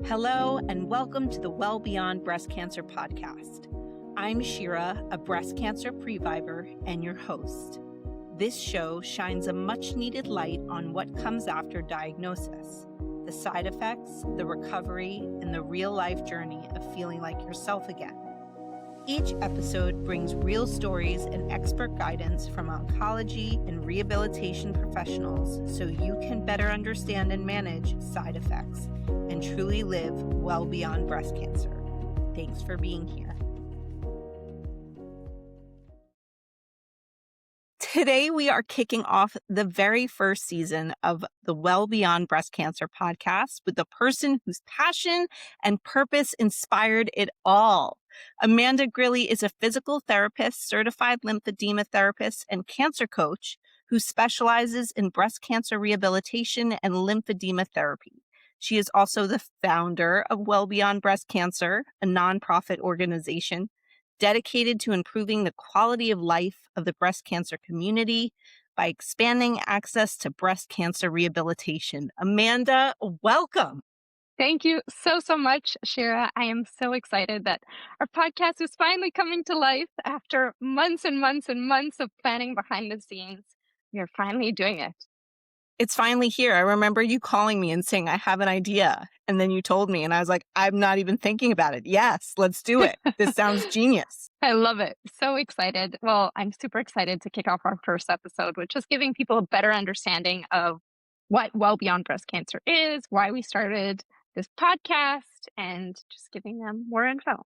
Hello, and welcome to the Well Beyond Breast Cancer podcast. I'm Shira, a breast cancer previvor and your host. This show shines a much-needed light on what comes after diagnosis, the side effects, the recovery, and the real-life journey of feeling like yourself again. Each episode brings real stories and expert guidance from oncology and rehabilitation professionals so you can better understand and manage side effects and truly live well beyond breast cancer. Thanks for being here. Today, we are kicking off the very first season of the Well Beyond Breast Cancer podcast with the person whose passion and purpose inspired it all. Amanda Grilli is a physical therapist, certified lymphedema therapist, and cancer coach who specializes in breast cancer rehabilitation and lymphedema therapy. She is also the founder of Well Beyond Breast Cancer, a nonprofit organization dedicated to improving the quality of life of the breast cancer community by expanding access to breast cancer rehabilitation. Amanda, welcome. Thank you so much, Shira. I am so excited that our podcast is finally coming to life after months and months and months of planning behind the scenes. We are finally doing it. It's finally here. I remember you calling me and saying, I have an idea. And then you told me, and I was like, I'm not even thinking about it. Yes, let's do it. This sounds genius. I love it. So excited. Well, I'm super excited to kick off our first episode, which is giving people a better understanding of what Well Beyond Breast Cancer is, why we started this podcast, and just giving them more info.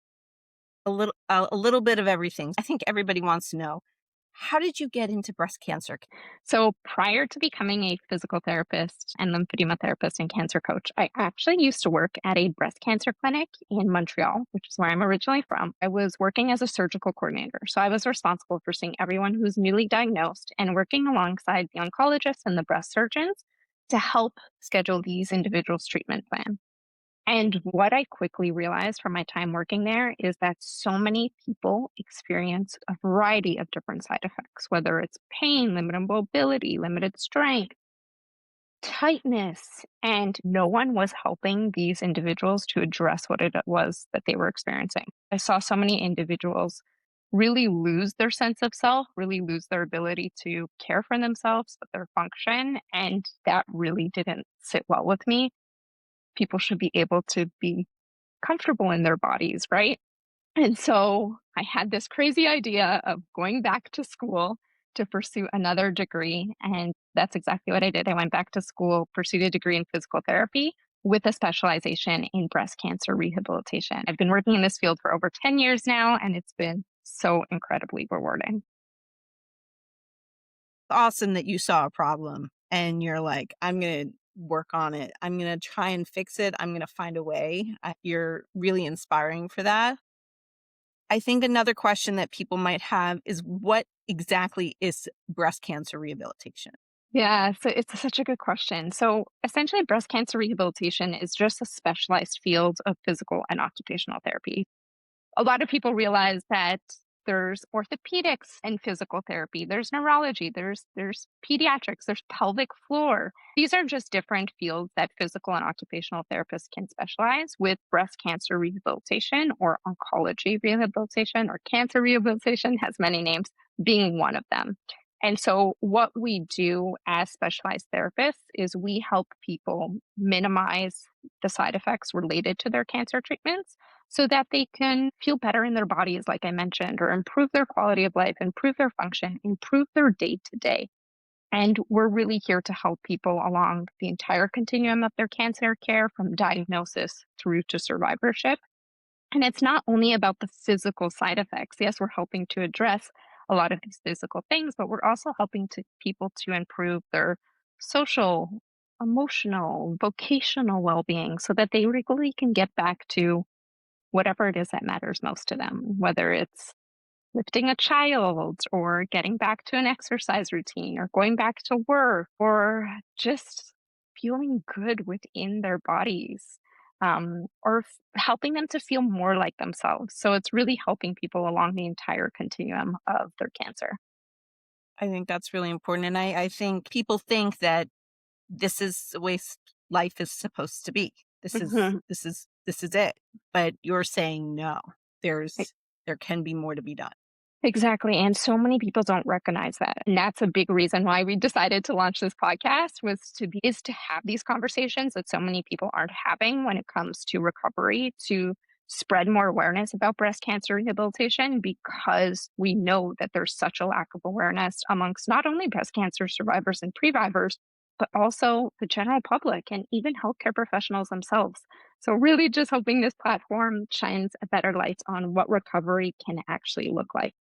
A little bit of everything. I think everybody wants to know, how did you get into breast cancer? So prior to becoming a physical therapist and lymphedema therapist and cancer coach, I actually used to work at a breast cancer clinic in Montreal, which is where I'm originally from. I was working as a surgical coordinator. So I was responsible for seeing everyone who's newly diagnosed and working alongside the oncologists and the breast surgeons to help schedule these individuals' treatment plan. And what I quickly realized from my time working there is that so many people experience a variety of different side effects, whether it's pain, limited mobility, limited strength, tightness, and no one was helping these individuals to address what it was that they were experiencing. I saw so many individuals really lose their sense of self, really lose their ability to care for themselves, their function, and that really didn't sit well with me. People should be able to be comfortable in their bodies, right? And so I had this crazy idea of going back to school to pursue another degree. And that's exactly what I did. I went back to school, pursued a degree in physical therapy with a specialization in breast cancer rehabilitation. I've been working in this field for over 10 years now, and it's been so incredibly rewarding. Awesome that you saw a problem and you're like, I'm going to work on it. I'm going to try and fix it. I'm going to find a way. You're really inspiring for that. I think another question that people might have is, what exactly is breast cancer rehabilitation? Yeah, so it's such a good question. So essentially, breast cancer rehabilitation is just a specialized field of physical and occupational therapy. A lot of people realize that there's orthopedics and physical therapy, there's neurology, there's pediatrics, there's pelvic floor. These are just different fields that physical and occupational therapists can specialize with. Breast cancer rehabilitation or oncology rehabilitation or cancer rehabilitation has many names, being one of them. And so what we do as specialized therapists is we help people minimize the side effects related to their cancer treatments so that they can feel better in their bodies, like I mentioned, or improve their quality of life, improve their function, improve their day-to-day. And we're really here to help people along the entire continuum of their cancer care, from diagnosis through to survivorship. And it's not only about the physical side effects. Yes, we're helping to address a lot of these physical things, but we're also helping people to improve their social, emotional, vocational well-being so that they really can get back to whatever it is that matters most to them, whether it's lifting a child or getting back to an exercise routine or going back to work or just feeling good within their bodies, or helping them to feel more like themselves. So it's really helping people along the entire continuum of their cancer. I think that's really important. And I think people think that this is the way life is supposed to be. This is Mhm. this is this is it. But you're saying no. E There can be more to be done. Exactly, and so many people don't recognize that, and that's a big reason why we decided to launch this podcast is to have these conversations that so many people aren't having when it comes to recovery, to spread more awareness about breast cancer rehabilitation because we know that there's such a lack of awareness amongst not only breast cancer survivors and previvors, but also the general public and even healthcare professionals themselves. So, really, just hoping this platform shines a better light on what recovery can actually look like.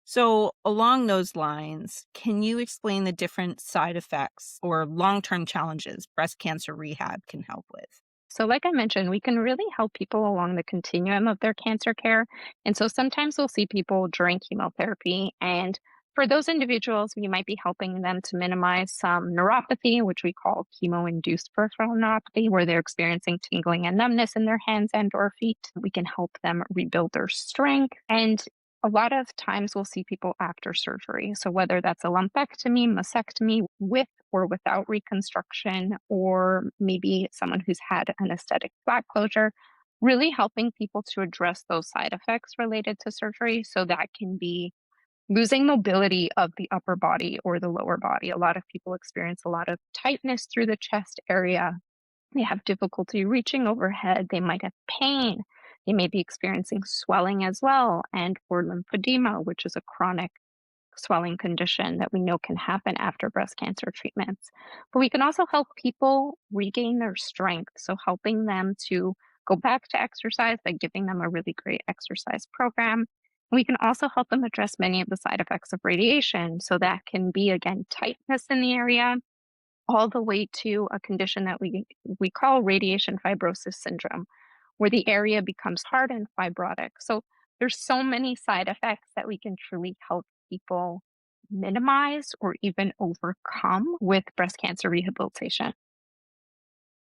So, along those lines, can you explain the different side effects or long-term challenges breast cancer rehab can help with? So, like I mentioned, we can really help people along the continuum of their cancer care. And so sometimes we'll see people during chemotherapy. And for those individuals, we might be helping them to minimize some neuropathy, which we call chemo induced peripheral neuropathy, where they're experiencing tingling and numbness in their hands and or feet. We can help them rebuild their strength. And a lot of times we'll see people after surgery. So, whether that's a lumpectomy, mastectomy, with or without reconstruction, or maybe someone who's had an aesthetic flat closure, really helping people to address those side effects related to surgery. So that can be losing mobility of the upper body or the lower body. A lot of people experience a lot of tightness through the chest area. They have difficulty reaching overhead. They might have pain. They may be experiencing swelling as well, and or lymphedema, which is a chronic swelling condition that we know can happen after breast cancer treatments. But we can also help people regain their strength. So, helping them to go back to exercise by giving them a really great exercise program. We can also help them address many of the side effects of radiation. So, that can be, again, tightness in the area, all the way to a condition that we call radiation fibrosis syndrome, where the area becomes hard and fibrotic. So there's so many side effects that we can truly help people minimize or even overcome with breast cancer rehabilitation.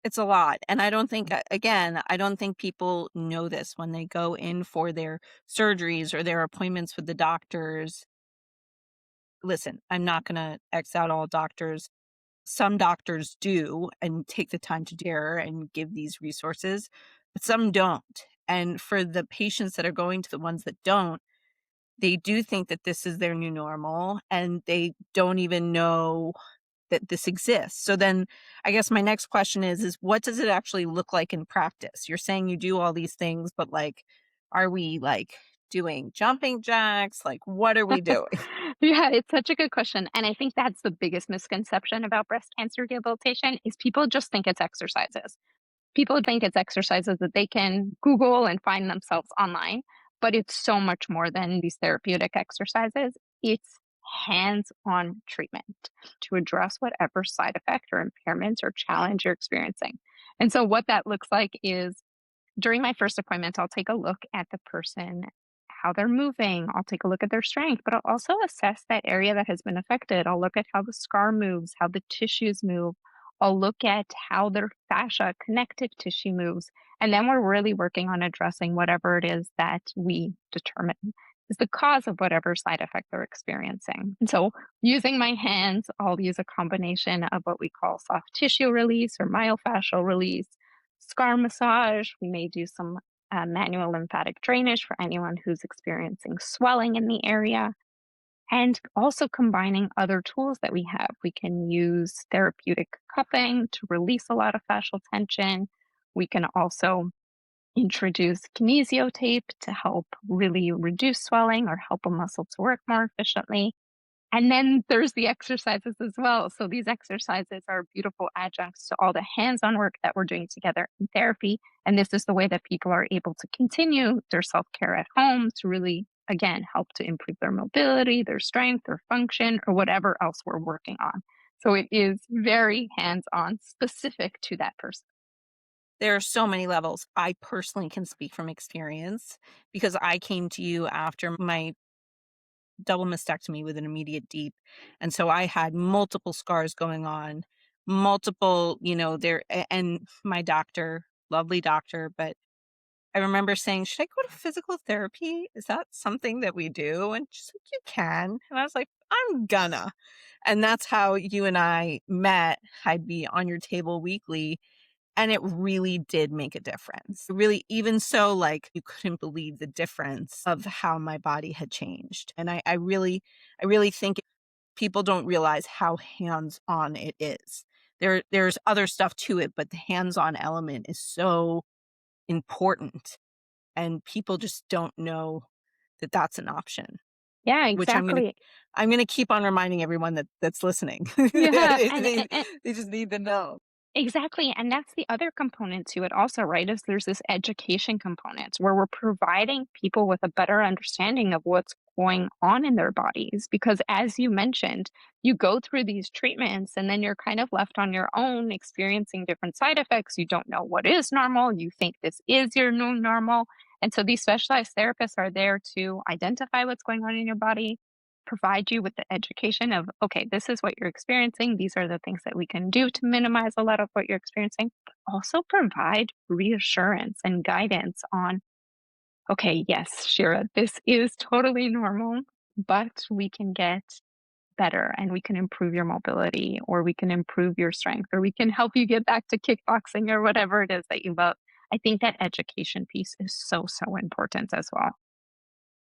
It's a lot, and I don't think again, I don't think people know this when they go in for their surgeries or their appointments with the doctors. Listen, I'm not gonna X out all doctors. Some doctors do and take the time to dare and give these resources, but some don't. And for the patients that are going to the ones that don't, they do think that this is their new normal and they don't even know that this exists. So then I guess my next question is what does it actually look like in practice? You're saying you do all these things, but like are we like doing jumping jacks? Like what are we doing? Yeah, it's such a good question. And I think that's the biggest misconception about breast cancer rehabilitation is people just think it's exercises. People think it's exercises that they can Google and find themselves online, but it's so much more than these therapeutic exercises. It's hands on treatment to address whatever side effect or impairments or challenge you're experiencing. And so, what that looks like is during my first appointment, I'll take a look at the person, how they're moving. I'll take a look at their strength, but I'll also assess that area that has been affected. I'll look at how the scar moves, how the tissues move. I'll look at how their fascia, connective tissue moves. And then we're really working on addressing whatever it is that we determine is the cause of whatever side effect they're experiencing. And so, using my hands, I'll use a combination of what we call soft tissue release or myofascial release, scar massage. We may do some manual lymphatic drainage for anyone who's experiencing swelling in the area, and also combining other tools that we have. We can use therapeutic cupping to release a lot of fascial tension. We can also introduce kinesio tape to help really reduce swelling or help a muscle to work more efficiently. And then there's the exercises as well. So these exercises are beautiful adjuncts to all the hands-on work that we're doing together in therapy. And this is the way that people are able to continue their self-care at home to really, again, help to improve their mobility, their strength, their function, or whatever else we're working on. So it is very hands-on, specific to that person. There are so many levels. I personally can speak from experience because I came to you after my double mastectomy with an immediate deep. And so I had multiple scars going on, multiple, and my doctor, lovely doctor, but I remember saying, "Should I go to physical therapy? Is that something that we do?" And she's like, "You can." And I was like, "I'm gonna." And that's how you and I met. I'd be on your table weekly And it really did make a difference. Really, even so, like, you couldn't believe the difference of how my body had changed. And I really think people don't realize how hands-on it is. There's other stuff to it, but the hands-on element is so important, and people just don't know that that's an option, Yeah, which I'm gonna exactly. I'm gonna keep on reminding everyone that's listening. Yeah, They and they and they just need to know. exactly, and that's the other component to it also, right? Is there's this education component where we're providing people with a better understanding of what's going on in their bodies. Because as you mentioned, you go through these treatments and then you're kind of left on your own experiencing different side effects. You don't know what is normal. You think this is your new normal. And so these specialized therapists are there to identify what's going on in your body, provide you with the education of, okay, this is what you're experiencing. These are the things that we can do to minimize a lot of what you're experiencing. But also provide reassurance and guidance on, okay, yes, Shira, this is totally normal, but we can get better and we can improve your mobility or we can improve your strength or we can help you get back to kickboxing or whatever it is that you love. I think that education piece is so, so important as well.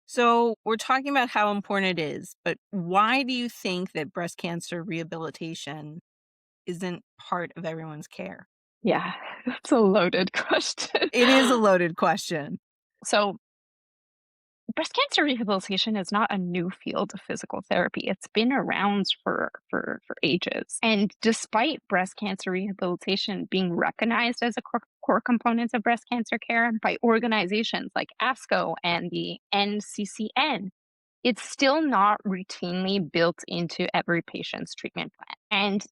So, we're talking about how important it is, but why do you think that breast cancer rehabilitation isn't part of everyone's care? Yeah, that's a loaded question. It is a loaded question. So, breast cancer rehabilitation is not a new field of physical therapy. It's been around for ages. And despite breast cancer rehabilitation being recognized as a core component of breast cancer care by organizations like ASCO and the NCCN, it's still not routinely built into every patient's treatment plan. And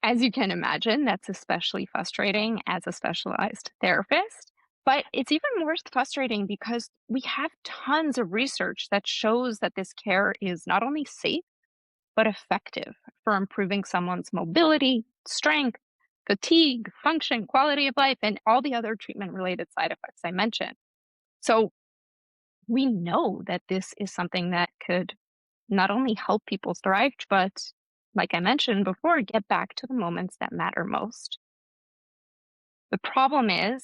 as you can imagine, that's especially frustrating as a specialized therapist. But it's even more frustrating because we have tons of research that shows that this care is not only safe, but effective for improving someone's mobility, strength, fatigue, function, quality of life, and all the other treatment related side effects I mentioned. So we know that this is something that could not only help people thrive, but like I mentioned before, get back to the moments that matter most. The problem is,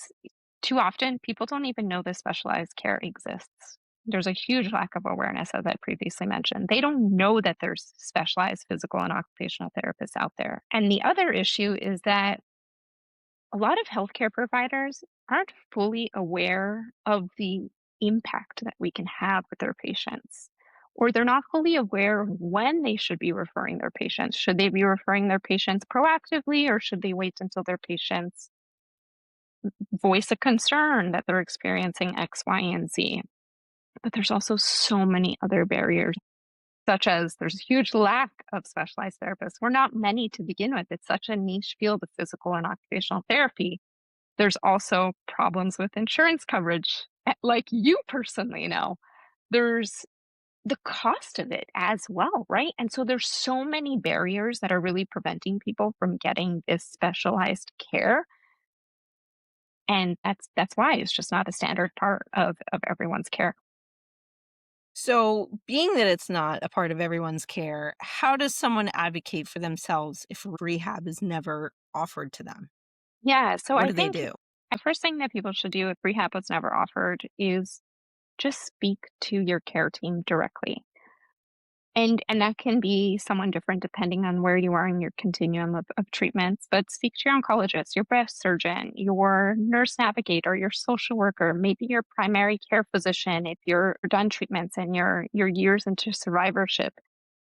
too often, people don't even know this specialized care exists. There's a huge lack of awareness, as I previously mentioned. They don't know that there's specialized physical and occupational therapists out there. And the other issue is that a lot of healthcare providers aren't fully aware of the impact that we can have with their patients, or they're not fully aware of when they should be referring their patients. Should they be referring their patients proactively, or should they wait until their patients voice a concern that they're experiencing X, Y, and Z? But there's also so many other barriers, such as there's a huge lack of specialized therapists. We're not many to begin with. It's such a niche field of physical and occupational therapy. There's also problems with insurance coverage, like you personally know. There's the cost of it as well, right? And so there's so many barriers that are really preventing people from getting this specialized care. And that's why it's just not a standard part of everyone's care. So, being that it's not a part of everyone's care, how does someone advocate for themselves if rehab is never offered to them? Yeah, so What I do they think do? the first thing that people should do if rehab was never offered is just speak to your care team directly. And that can be someone different depending on where you are in your continuum of treatments. But speak to your oncologist, your breast surgeon, your nurse navigator, your social worker, maybe your primary care physician if you're done treatments and your years into survivorship.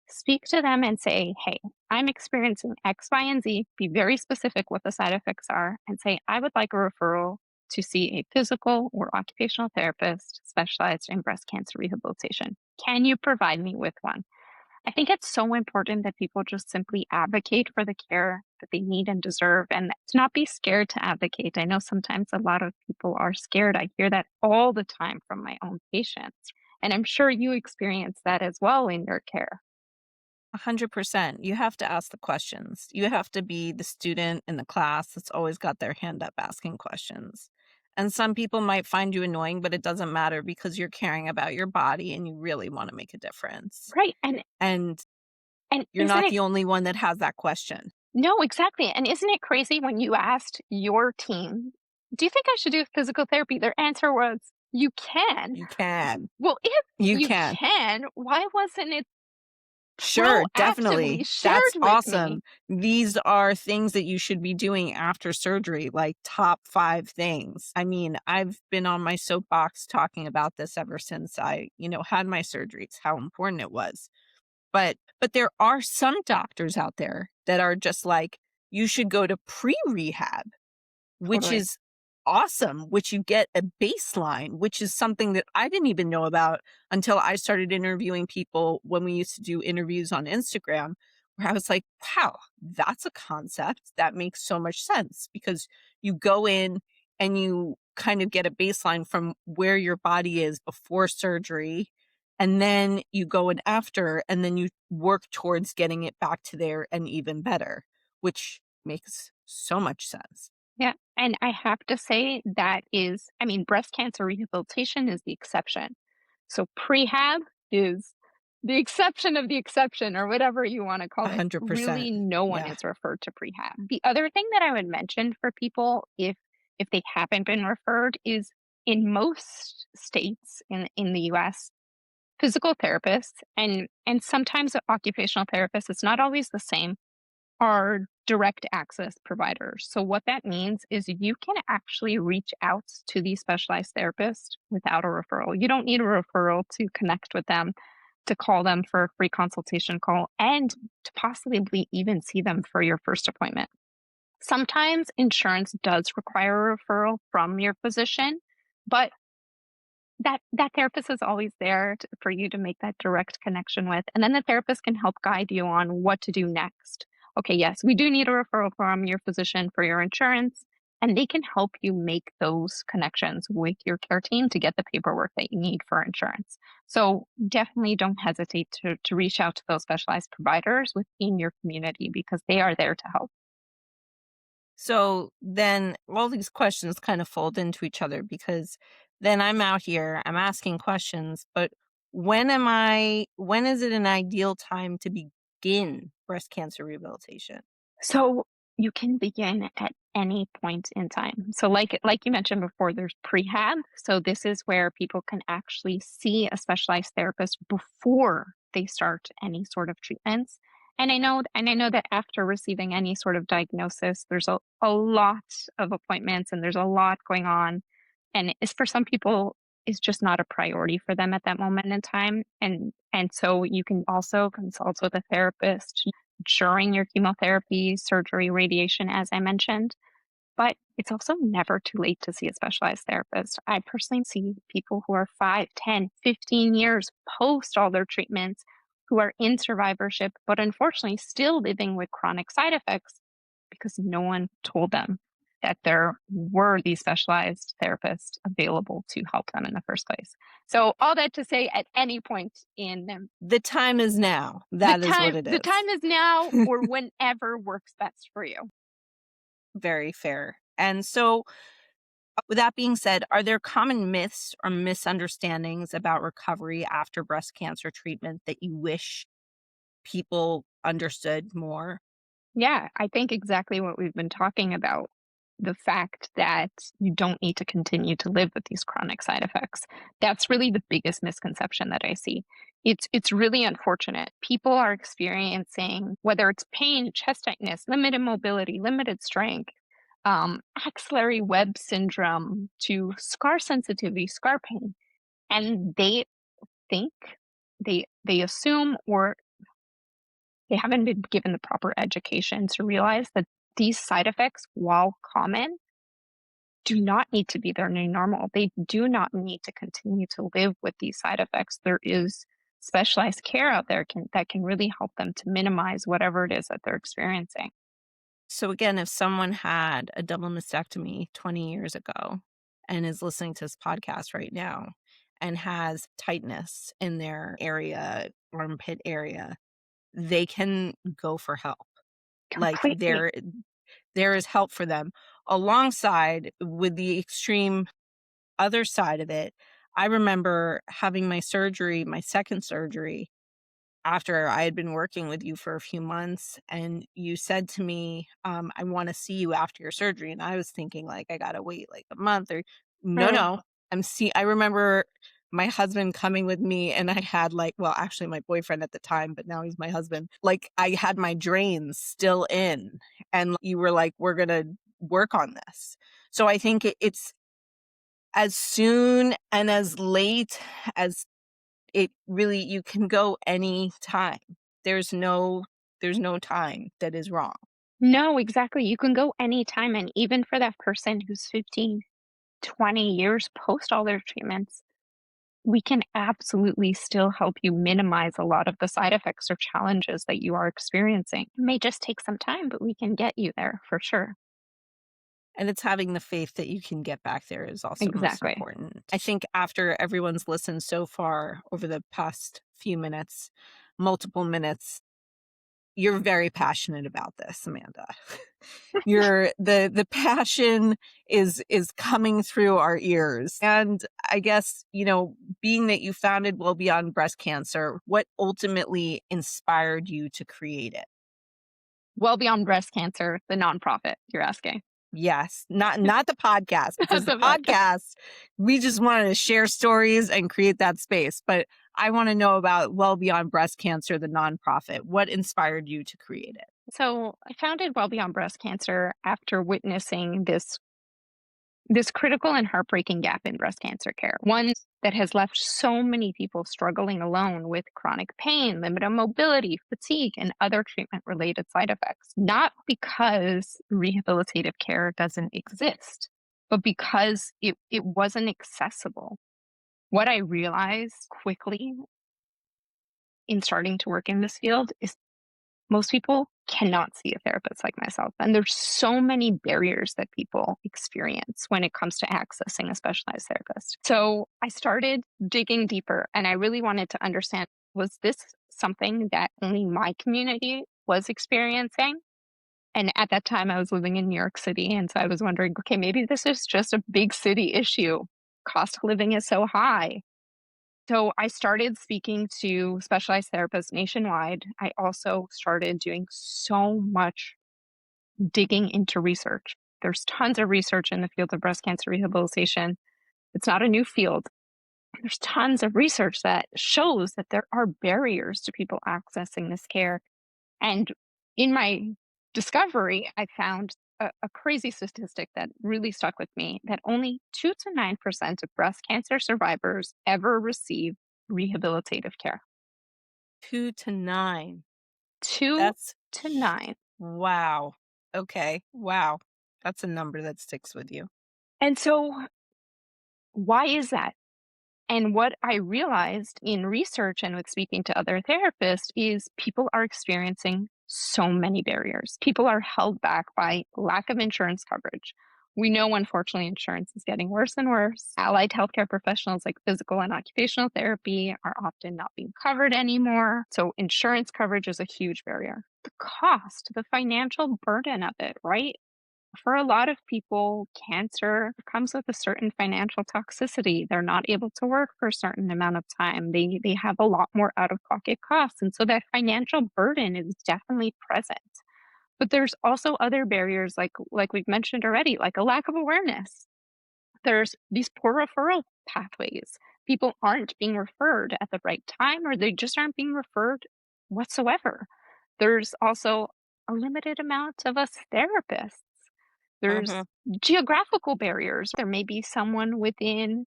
Speak to them and say, hey, I'm experiencing X, Y, and Z. Be very specific what the side effects are and say, I would like a referral to see a physical or occupational therapist specialized in breast cancer rehabilitation. Can you provide me with one? I think it's so important that people just simply advocate for the care that they need and deserve and to not be scared to advocate. I know sometimes a lot of people are scared. I hear that all the time from my own patients. And I'm sure you experience that as well in your care. 100%. You have to ask the questions. You have to be the student in the class that's always got their hand up asking questions. And some people might find you annoying, but it doesn't matter because you're caring about your body and you really want to make a difference. Right. And And and you're isn't not it the only one that has that question. No, exactly, and isn't it crazy when you asked your team, "Do you think I should do physical therapy?" Their answer was, "You can." You can. Well, if You you can. can, why wasn't it Sure, proactively definitely. That's shared with me? awesome. These are things that you should be doing after surgery, like top 5 things. I mean, I've been on my soapbox talking about this ever since I had my surgeries, how important it was. But there are some doctors out there that are just like, "You should go to pre-rehab." Which Totally. is awesome, which you get a baseline, which is something that I didn't even know about until I started interviewing people when we used to do interviews on Instagram, where I was like, wow, that's a concept that makes so much sense because you go in and you kind of get a baseline from where your body is before surgery. And then you go in after, and then you work towards getting it back to there and even better, which makes so much sense. Yeah, and I have to say that is I mean, breast cancer rehabilitation is the exception. So prehab is the exception of the exception or whatever you wanna call it. 100%. Really, no one Yeah, is referred to prehab. The other thing that I would mention for people if they haven't been referred is in most states in the US, physical therapists and sometimes occupational therapists, it's not always the same, are direct access providers. So what that means is you can actually reach out to these specialized therapists without a referral. You don't need a referral to connect with them, to call them for a free consultation call, and to possibly even see them for your first appointment. Sometimes insurance does require a referral from your physician, but that therapist is always there for you to make that direct connection with, and then the therapist can help guide you on what to do next. Okay, yes, we do need a referral from your physician for your insurance, and they can help you make those connections with your care team to get the paperwork that you need for insurance. So definitely don't hesitate to reach out to those specialized providers within your community because they are there to help. so then all these questions kind of fold into each other because then I'm out here, I'm asking questions, but when is it an ideal time to begin breast cancer rehabilitation? So you can begin at any point in time. So like you mentioned before, there's prehab. So this is where people can actually see a specialized therapist before they start any sort of treatments. And I know that after receiving any sort of diagnosis, there's a lot of appointments and there's a lot going on. And it's for some people it's just not a priority for them at that moment in time. And so you can also consult with a therapist during your chemotherapy, surgery, radiation, as I mentioned. But it's also never too late to see a specialized therapist. I personally see people who are 5, 10, 15 years post all their treatments who are in survivorship, but unfortunately still living with chronic side effects because no one told them that there were these specialized therapists available to help them in the first place. So all that to say at any point in The time is now. That is what it the is. time is now or whenever works best for you. Very fair. And so, with that being said, are there common myths or misunderstandings about recovery after breast cancer treatment that you wish people understood more? Yeah, I think exactly what we've been talking about. The fact that you don't need to continue to live with these chronic side effects. That's really the biggest misconception that I see. It's really unfortunate. People are experiencing whether it's pain, chest tightness, limited mobility, limited strength, axillary web syndrome to scar sensitivity, scar pain, and they think they assume or they haven't been given the proper education to realize that these side effects, while common, do not need to be their new normal. They do not need to continue to live with these side effects. There is specialized care out there that can really help them to minimize whatever it is that they're experiencing. So, again, if someone had a double mastectomy 20 years ago and is listening to this podcast right now and has tightness in their area, armpit area, they can go for help. Like Completely. there is help for them alongside with the extreme other side of it. I remember having my surgery, my second surgery. after I had been working with you for a few months and you said to me, I want to see you after your surgery. And I was thinking like I gotta wait like a month or Mm. no. I remember my husband coming with me and I had like, well, actually my boyfriend at the time, but now he's my husband. Like I had my drains still in and you were like, we're gonna work on this. So I think it's as soon and as late as it really you can go any time. There's no there's no time that is wrong. No, exactly. You can go anytime. And even for that person who's 15, 20 years post all their treatments, we can absolutely still help you minimize a lot of the side effects or challenges that you are experiencing. It may just take some time, but we can get you there for sure. And it's having the faith that you can get back there is also most Exactly. important. I think after everyone's listened so far over the past few minutes, multiple minutes, you're very passionate about this, Amanda. The passion is coming through our ears. And I guess, being that you founded Well Beyond Breast Cancer, what ultimately inspired you to create it? Well Beyond Breast Cancer, the nonprofit, you're asking. Yes, not the podcast, because the The podcast. podcast, we just wanted to share stories and create that space. But I want to know about Well Beyond Breast Cancer, the nonprofit. What inspired you to create it? So I founded Well Beyond Breast Cancer after witnessing this critical and heartbreaking gap in breast cancer care. One that has left so many people struggling alone with chronic pain, limited mobility, fatigue, and other treatment related side effects. Not because rehabilitative care doesn't exist, but because it wasn't accessible. What I realized quickly in starting to work in this field is most people cannot see a therapist like myself. And there's so many barriers that people experience when it comes to accessing a specialized therapist. So I started digging deeper and I really wanted to understand, was this something that only my community was experiencing? And at that time, I was living in New York City. And so I was wondering, okay, maybe this is just a big city issue. Cost of living is so high. So I started speaking to specialized therapists nationwide. I also started doing so much digging into research. There's tons of research in the field of breast cancer rehabilitation. It's not a new field. There's tons of research that shows that there are barriers to people accessing this care. And in my discovery, I found a crazy statistic that really stuck with me that only 2 to 9% of breast cancer survivors ever receive rehabilitative care. 2 to 9. 2 That's to 9. wow. Okay. Wow. That's a number that sticks with you. And so, why is that? And what I realized in research and with speaking to other therapists is people are experiencing so many barriers. People are held back by lack of insurance coverage. We know, unfortunately, insurance is getting worse and worse. Allied healthcare professionals like physical and occupational therapy are often not being covered anymore. So, insurance coverage is a huge barrier. The cost, the financial burden of it, right? For a lot of people, cancer comes with a certain financial toxicity. They're not able to work for a certain amount of time. They have a lot more out-of-pocket costs, and so that financial burden is definitely present. But there's also other barriers like we've mentioned already, like a lack of awareness. There's these poor referral pathways. People aren't being referred at the right time, or they just aren't being referred whatsoever. There's also a limited amount of us therapists. There's Mhm. geographical barriers. There may be someone within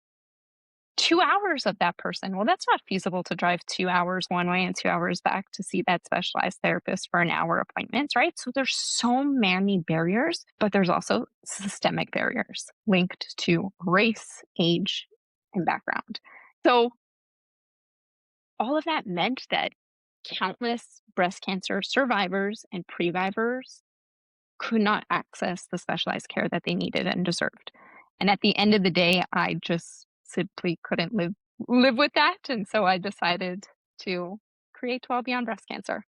2 hours of that person. Well, that's not feasible to drive 2 hours one way and 2 hours back to see that specialized therapist for an hour appointments, right? So there's so many barriers, but there's also systemic barriers linked to race, age, and background. So all of that meant that countless breast cancer survivors and previvors could not access the specialized care that they needed and deserved. And at the end of the day, I just simply couldn't live with that, and so I decided to create 12 Beyond Breast Cancer.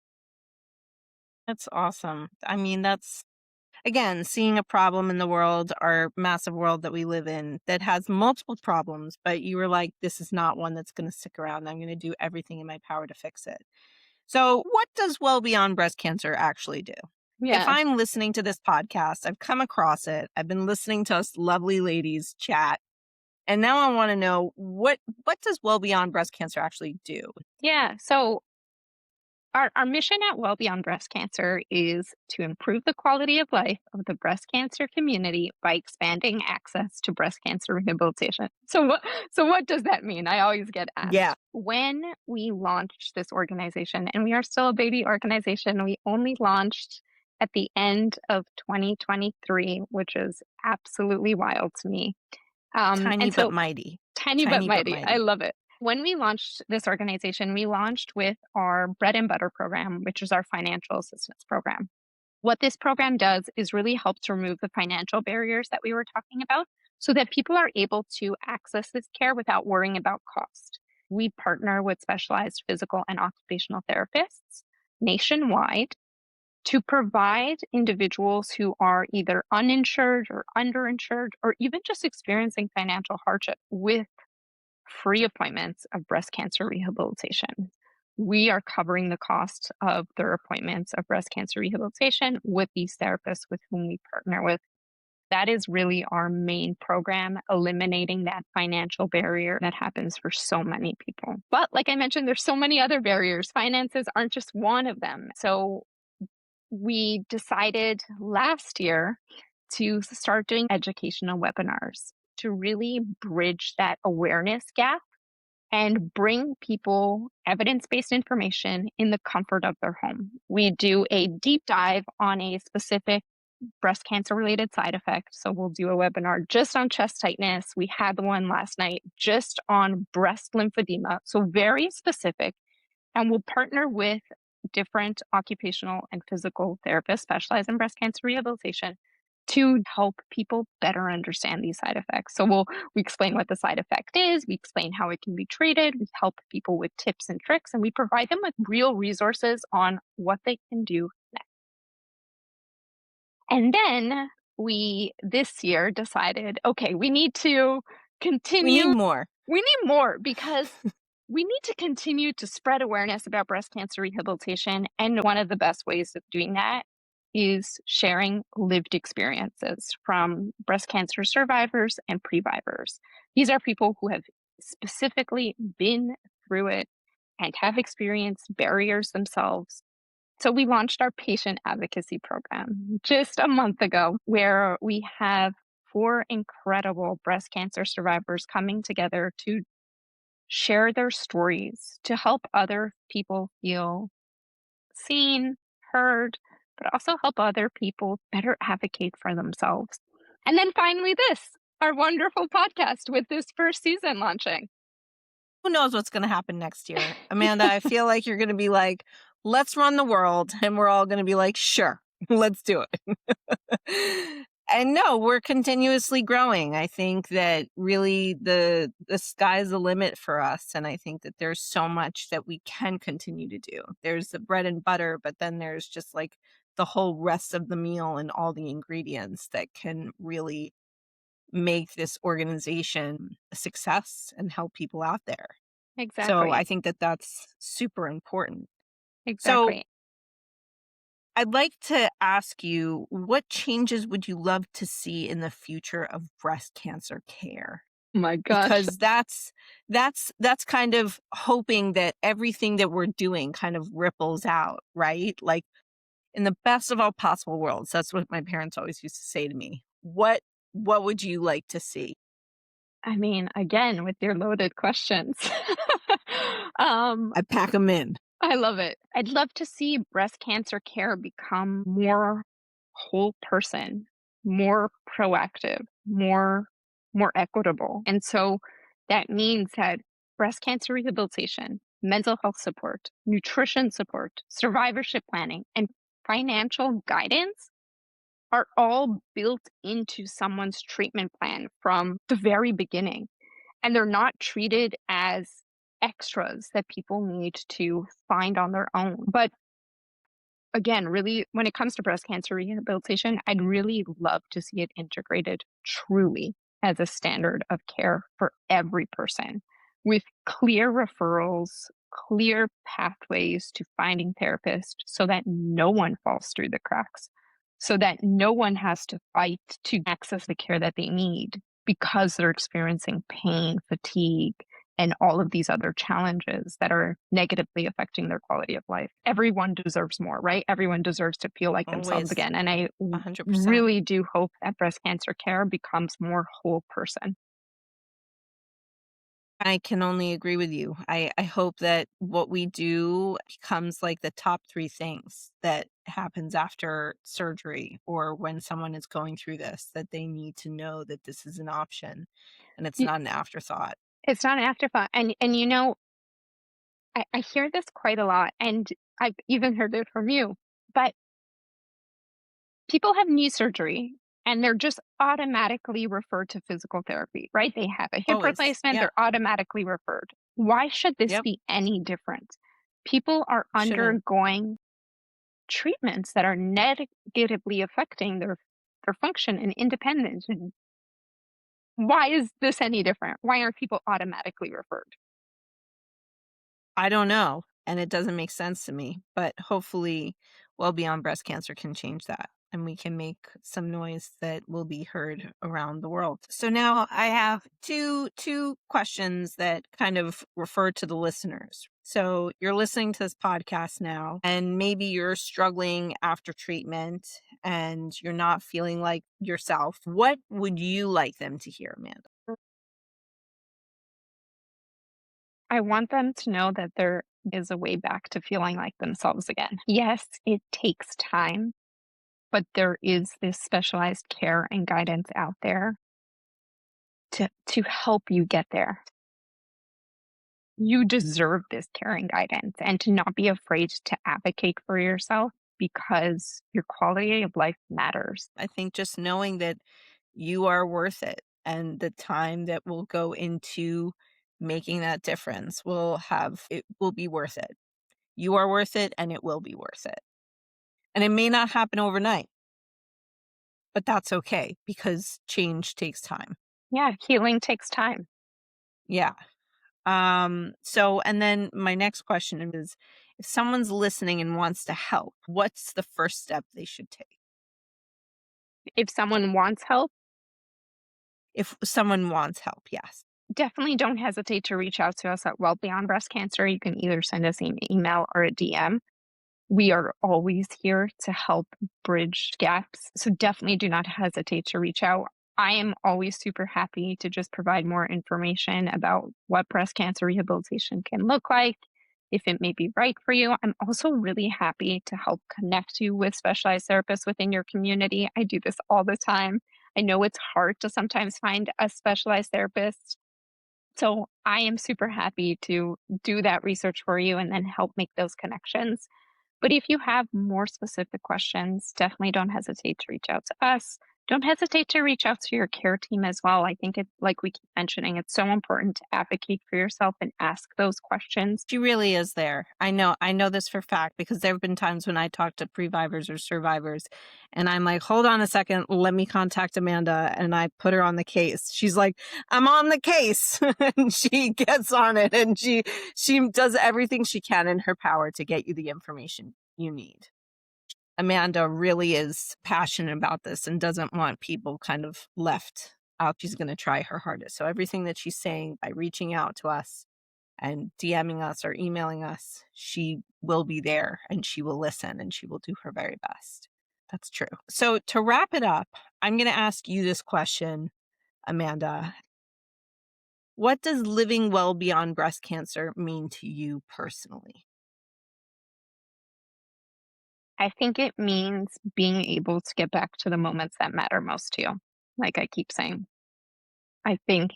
That's awesome. I mean, that's again, seeing a problem in the world, our massive world that we live in that has multiple problems, but you were like, this is not one that's going to stick around. I'm going to do everything in my power to fix it. So, what does Well Beyond Breast Cancer actually do? If Yeah. I'm listening to this podcast, I've come across it. I've been listening to us lovely ladies chat, and now I want to know what does Well Beyond Breast Cancer actually do? Yeah. So our mission at Well Beyond Breast Cancer is to improve the quality of life of the breast cancer community by expanding access to breast cancer rehabilitation. So what does that mean? I always get Yeah, asked. When we launched this organization, and we are still a baby organization, we only launched at the end of 2023, which is absolutely wild to me. tiny And but so mighty. Tiny but Tiny but mighty. I mighty. love it. When we launched this organization, we launched with our bread and butter program, which is our financial assistance program. What this program does is really help to remove the financial barriers that we were talking about so that people are able to access this care without worrying about cost. We partner with specialized physical and occupational therapists nationwide to provide individuals who are either uninsured or underinsured or even just experiencing financial hardship with free appointments of breast cancer rehabilitation. We are covering the cost of their appointments of breast cancer rehabilitation with these therapists with whom we partner with. That is really our main program, eliminating that financial barrier that happens for so many people. But like I mentioned, there's so many other barriers. Finances aren't just one of them. So we decided last year to start doing educational webinars to really bridge that awareness gap and bring people evidence based information in the comfort of their home. We do a deep dive on a specific breast cancer related side effect. So we'll do a webinar just on chest tightness. We had the one last night just on breast lymphedema. So very specific. And we'll partner with different occupational and physical therapists specialized in breast cancer rehabilitation to help people better understand these side effects. So we explain what the side effect is, we explain how it can be treated, we help people with tips and tricks, and we provide them with real resources on what they can do next. And then we this year decided, okay, we need to We need continue. more. We need more because we need to continue to spread awareness about breast cancer rehabilitation. And one of the best ways of doing that is sharing lived experiences from breast cancer survivors and previvors. These are people who have specifically been through it and have experienced barriers themselves. So we launched our patient advocacy program just a month ago, where we have four incredible breast cancer survivors coming together to share their stories to help other people feel seen, heard, but also help other people better advocate for themselves. And then finally, our wonderful podcast with this first season launching. Who knows what's going to happen next year? Amanda, I feel like you're going to be like, let's run the world. And we're all going to be like, sure, let's do it. And no, we're continuously growing. I think that really the sky's the limit for us. And I think that there's so much that we can continue to do. There's the bread and butter, but then there's just like the whole rest of the meal and all the ingredients that can really make this organization a success and help people out there. So I Exactly. think that that's super important. So Exactly. I'd like to ask you, what changes would you love to see in the future of breast cancer care? Oh my gosh. Because that's kind of hoping that everything that we're doing kind of ripples out, right? Like in the best of all possible worlds. That's what my parents always used to say to me. What would you like to see? I mean, again, with your loaded questions. um, I pack them in. I love it. I'd love to see breast cancer care become more whole person, more proactive, more equitable. And so that means that breast cancer rehabilitation, mental health support, nutrition support, survivorship planning, and financial guidance are all built into someone's treatment plan from the very beginning. And they're not treated as extras that people need to find on their own. But again, really, when it comes to breast cancer rehabilitation, I'd really love to see it integrated truly as a standard of care for every person with clear referrals clear pathways to finding therapists so that no one falls through the cracks, so that no one has to fight to access the care that they need because they're experiencing pain, fatigue, and all of these other challenges that are negatively affecting their quality of life. Everyone deserves more, right? Everyone deserves to feel like themselves Always again. And I 100%. really do hope that breast cancer care becomes more whole person. I can only agree with you. I hope that what we do becomes like the top 3 things that happens after surgery or when someone is going through this, that they need to know that this is an option and it's Y- not an afterthought. It's not an afterthought. And you know, I hear this quite a lot, and I've even heard it from you. But people have knee surgery and they're just automatically referred to physical therapy, right? They have a hip Always. replacement, Yeah. they're automatically referred. Why should this Yep. be any different? People are Shouldn't. undergoing treatments that are negatively affecting their function and independence. And why is this any different? Why aren't people automatically referred? I don't know, and it doesn't make sense to me, but hopefully Well Beyond Breast Cancer can change that and we can make some noise that will be heard around the world. So now I have two questions that kind of refer to the listeners. So you're listening to this podcast now and maybe you're struggling after treatment and you're not feeling like yourself. What would you like them to hear, Amanda? I want them to know that there is a way back to feeling like themselves again. Yes, it takes time, but there is this specialized care and guidance out there to help you get there. You deserve this care and guidance and to not be afraid to advocate for yourself because your quality of life matters. I think just knowing that you are worth it and the time that will go into making that difference it will be worth it. You are worth it and it will be worth it. And it may not happen overnight, but that's okay because change takes time. Yeah, healing takes time. Yeah. So and then my next question is if someone's listening and wants to help, what's the first step they should take? If someone wants help, If someone wants help, yes. definitely don't hesitate to reach out to us at Well Beyond Breast Cancer. You can either send us an email or a DM. We are always here to help bridge gaps. So definitely do not hesitate to reach out. I am always super happy to just provide more information about what breast cancer rehabilitation can look like, if it may be right for you. I'm also really happy to help connect you with specialized therapists within your community. I do this all the time. I know it's hard to sometimes find a specialized therapist. So I am super happy to do that research for you and then help make those connections. But if you have more specific questions, definitely don't hesitate to reach out to us. Don't hesitate to reach out to your care team as well. I think it, like we keep mentioning, it's so important to advocate for yourself and ask those questions. She really is there. I know this for fact because there have been times when I talk to previvors or survivors and I'm like, hold on a second, let me contact Amanda. And I put her on the case. She's like, I'm on the case. And she gets on it and she does everything she can in her power to get you the information you need. Amanda really is passionate about this and doesn't want people kind of left out. She's going to try her hardest. So everything that she's saying by reaching out to us and DMing us or emailing us, she will be there and she will listen and she will do her very best. That's true. So to wrap it up, I'm going to ask you this question, Amanda. What does living well beyond breast cancer mean to you personally? I think it means being able to get back to the moments that matter most to you. Like I keep saying, I think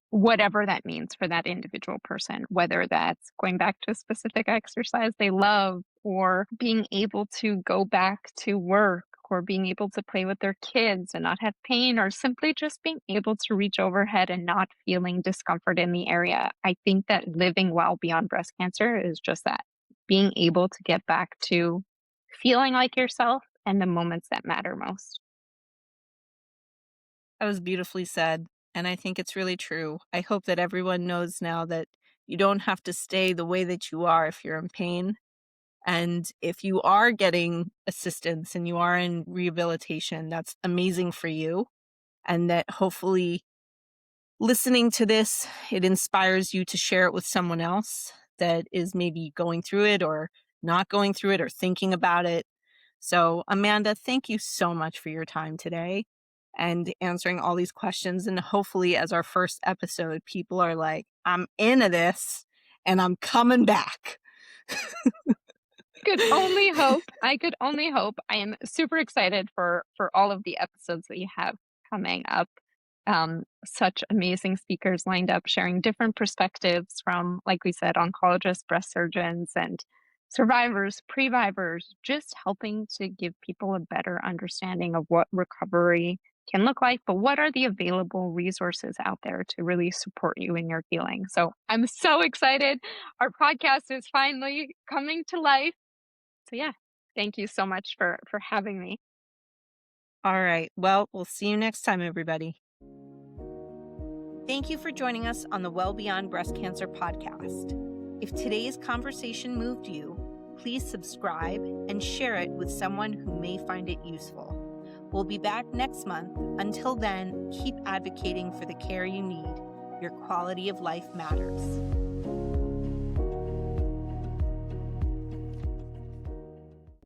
whatever that means for that individual person, whether that's going back to a specific exercise they love or being able to go back to work or being able to play with their kids and not have pain or simply just being able to reach overhead and not feeling discomfort in the area. I think that living well beyond breast cancer is just that, being able to get back to feeling like yourself and the moments that matter most. That was beautifully said. And I think it's really true. I hope that everyone knows now that You don't have to stay the way that you are if you're in pain. And if you are getting assistance and you are in rehabilitation, that's amazing for you. And that hopefully listening to this, it inspires you to share it with someone else that is maybe going through it or not going through it or thinking about it. So, Amanda, thank you so much for your time today and answering all these questions. And hopefully, as our first episode, people are like, I'm into this and I'm coming back. Could only hope. I could only hope. I am super excited for all of the episodes that you have coming up. Such amazing speakers lined up, sharing different perspectives from, like we said, oncologists, breast surgeons, and survivors, previvors, just helping to give people a better understanding of what recovery can look like, but what are the available resources out there to really support you in your healing. So I'm so excited. Our podcast is finally coming to life. So yeah, thank you so much for having me. All right. Well, we'll see you next time, everybody. Thank you for joining us on the Well Beyond Breast Cancer podcast. If today's conversation moved you, please subscribe and share it with someone who may find it useful. We'll be back next month. Until then, keep advocating for the care you need. Your quality of life matters.